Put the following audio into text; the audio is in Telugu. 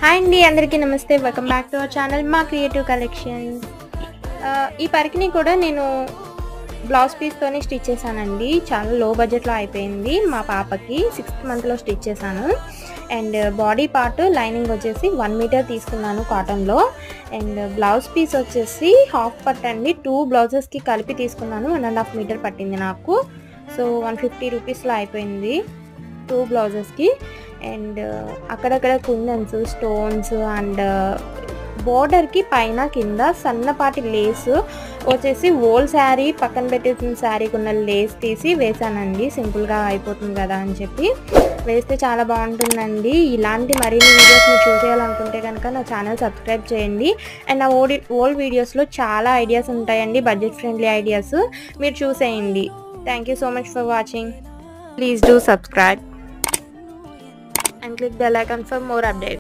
హాయ్ అండి, అందరికీ నమస్తే. Welcome back to our channel మా క్రియేటివ్ కలెక్షన్స్. ఈ పరికిని కూడా నేను బ్లౌజ్ పీస్తోనే స్టిచ్ చేశానండి. చాలా లో బడ్జెట్లో అయిపోయింది. మా పాపకి 6th మంత్లో స్టిచ్ చేశాను. అండ్ బాడీ పార్ట్ లైనింగ్ వచ్చేసి 1 మీటర్ తీసుకున్నాను కాటన్లో. అండ్ బ్లౌజ్ పీస్ వచ్చేసి హాఫ్ పట్ అండి. 2 బ్లౌజెస్కి కలిపి తీసుకున్నాను. 1.5 మీటర్ పట్టింది నాకు. సో 150 రూపీస్లో అయిపోయింది 2 బ్లౌజెస్కి. అండ్ అక్కడక్కడ కుందన్స్, స్టోన్స్ అండ్ బోర్డర్కి పైన కింద సన్నపాటి లేస్ వచ్చేసి ఓల్డ్ శారీ పక్కన పెట్టేసిన శారీకి ఉన్న లేస్ తీసి వేసానండి. సింపుల్గా అయిపోతుంది కదా అని చెప్పి వేస్తే చాలా బాగుంటుందండి. ఇలాంటి మరిన్ని వీడియోస్ మీరు చూసేయాలనుకుంటే కనుక నా ఛానల్ సబ్స్క్రైబ్ చేయండి. అండ్ నా ఓల్డ్ వీడియోస్లో చాలా ఐడియాస్ ఉంటాయండి, బడ్జెట్ ఫ్రెండ్లీ ఐడియాస్, మీరు చూసేయండి. Thank you so much for watching. Please do subscribe and click the bell icon for more updates.